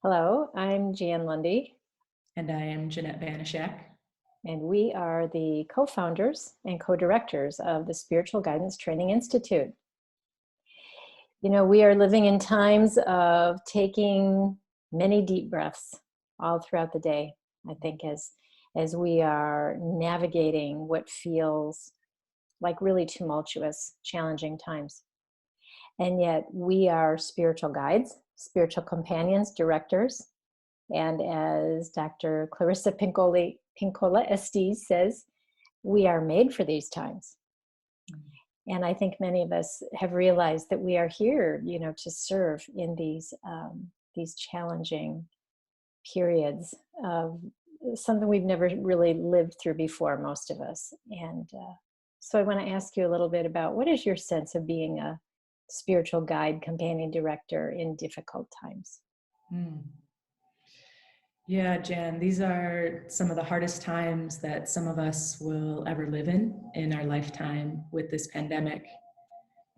Hello, I'm Jan Lundy, And I am Jeanette Banashak. and we are the co founders and co directors of the Spiritual Guidance Training Institute. You know, we are living in times of taking many deep breaths all throughout the day, I think, as we are navigating what feels like really tumultuous, challenging times. And yet, we are spiritual guides, spiritual companions, directors. And as Dr. Clarissa Pinkola Estes says, we are made for these times. And I think many of us have realized that we are here, to serve in these challenging periods of something we've never really lived through before, most of us. And so I want to ask you a little bit about what is your sense of being a spiritual guide, companion director in difficult times? Mm. Yeah, Jan, these are some of the hardest times that some of us will ever live in our lifetime with this pandemic.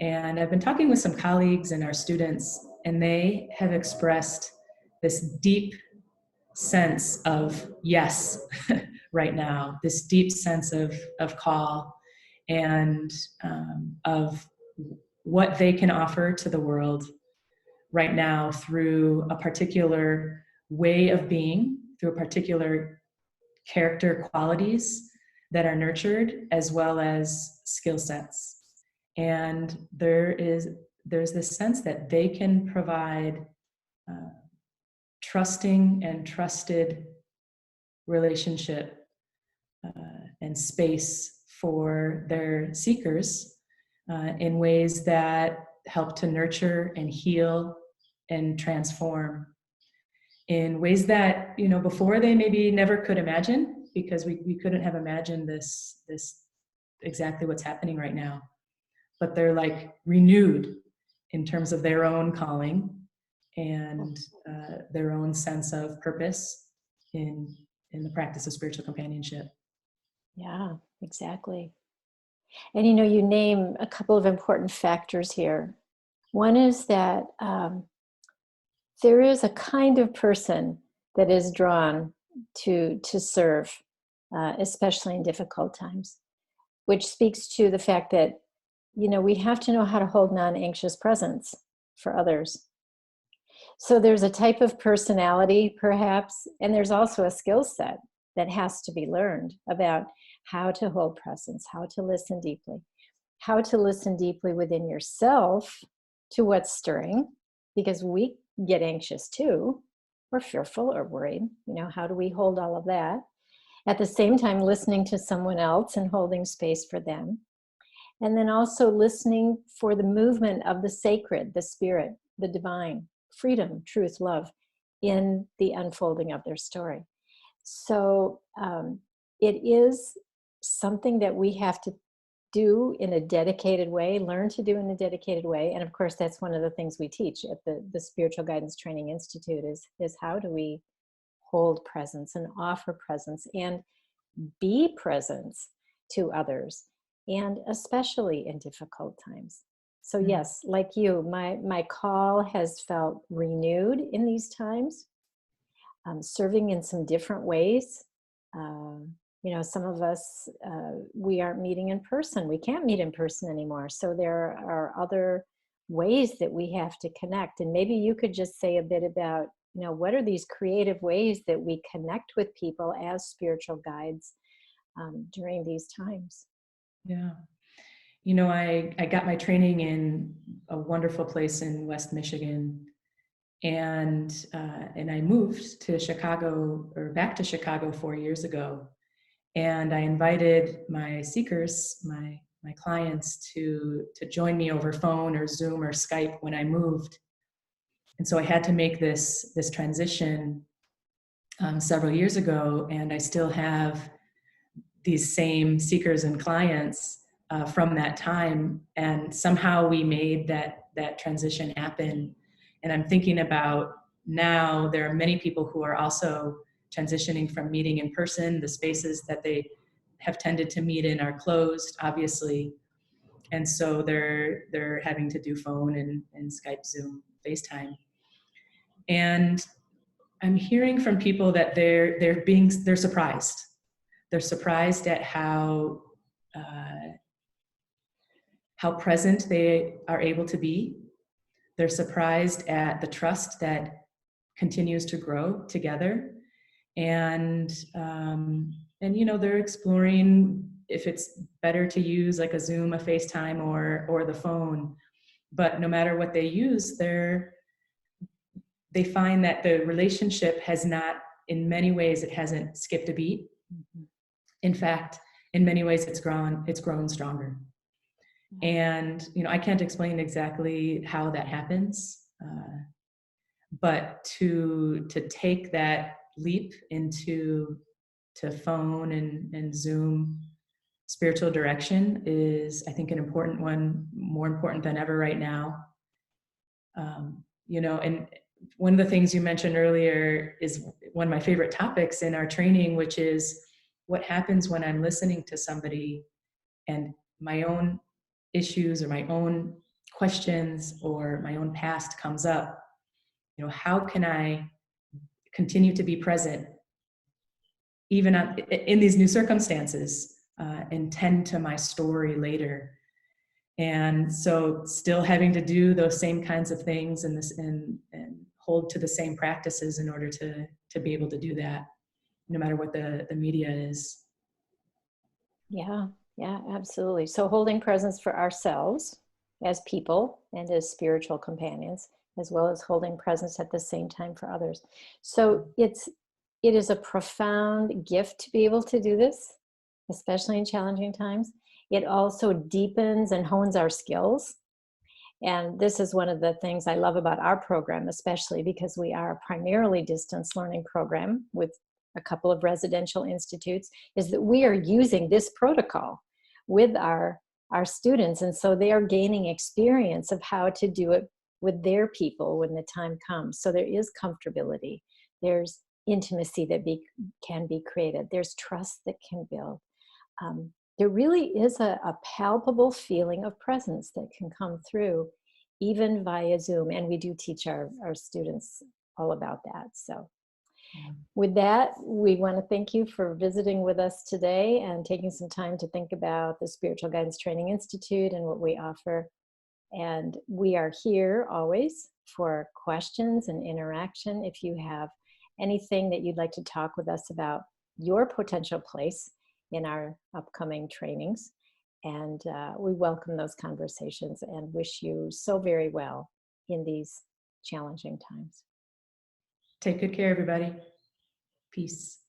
And I've been talking with some colleagues and our students, and they have expressed this deep sense of yes right now, this deep sense of call and of what they can offer to the world right now through a particular way of being, through particular character qualities that are nurtured, as well as skill sets. And there's this sense that they can provide uh, trusting and trusted relationship and space for their seekers in ways that help to nurture and heal and transform in ways that before they maybe never could imagine, because we couldn't have imagined this exactly what's happening right now. But they're like renewed in terms of their own calling and their own sense of purpose in the practice of spiritual companionship. Yeah, exactly. And you name a couple of important factors here. One is that there is a kind of person that is drawn to serve, especially in difficult times, which speaks to the fact that we have to know how to hold non-anxious presence for others. So there's a type of personality, perhaps, and there's also a skill set that has to be learned about how to hold presence, how to listen deeply, how to listen deeply within yourself to what's stirring, because we get anxious too, or fearful or worried. How do we hold all of that? At the same time, listening to someone else and holding space for them. And then also listening for the movement of the sacred, the spirit, the divine, freedom, truth, love in the unfolding of their story. So it is something that we have to do in a dedicated way, learn to do in a dedicated way. And of course, that's one of the things we teach at the Spiritual Guidance Training Institute is how do we hold presence and offer presence and be presence to others, and especially in difficult times. So Mm. yes, like you, my call has felt renewed in these times, serving in some different ways. Some of us, we aren't meeting in person. We can't meet in person anymore. So there are other ways that we have to connect. And maybe you could just say a bit about, what are these creative ways that we connect with people as spiritual guides during these times? Yeah. I got my training in a wonderful place in West Michigan, and I moved to Chicago, or back to Chicago 4 years ago. And I invited my seekers, my clients, to join me over phone or Zoom or Skype when I moved. And so I had to make this transition several years ago, and I still have these same seekers and clients from that time. And somehow we made that transition happen. And I'm thinking about now there are many people who are also transitioning from meeting in person. The spaces that they have tended to meet in are closed, obviously. And so they're having to do phone and Skype, Zoom, FaceTime. And I'm hearing from people that they're surprised. They're surprised at how present they are able to be. They're surprised at the trust that continues to grow together, and they're exploring if it's better to use like a Zoom, a FaceTime, or the phone. But no matter what they use, they find that the relationship has not, in many ways, it hasn't skipped a beat. In fact, in many ways, it's grown stronger. And I can't explain exactly how that happens, but to take that leap into phone and Zoom spiritual direction is, I think, an important one, more important than ever right now. And one of the things you mentioned earlier is one of my favorite topics in our training, which is what happens when I'm listening to somebody and my own issues or my own questions or my own past comes up. How can I continue to be present even in these new circumstances, and tend to my story later? And so still having to do those same kinds of things and hold to the same practices in order to be able to do that, no matter what the media is. Yeah, absolutely. So holding presence for ourselves as people and as spiritual companions, as well as holding presence at the same time for others. So it is a profound gift to be able to do this, especially in challenging times. It also deepens and hones our skills. And this is one of the things I love about our program, especially because we are a primarily distance learning program with a couple of residential institutes, is that we are using this protocol with our students. And so they are gaining experience of how to do it with their people when the time comes. So there is comfortability. There's intimacy that can be created. There's trust that can build. There really is a palpable feeling of presence that can come through even via Zoom. And we do teach our students all about that. So with that, we want to thank you for visiting with us today and taking some time to think about the Spiritual Guidance Training Institute and what we offer. And we are here always for questions and interaction. If you have anything that you'd like to talk with us about your potential place in our upcoming trainings, and we welcome those conversations and wish you so very well in these challenging times. Take good care, everybody. Peace.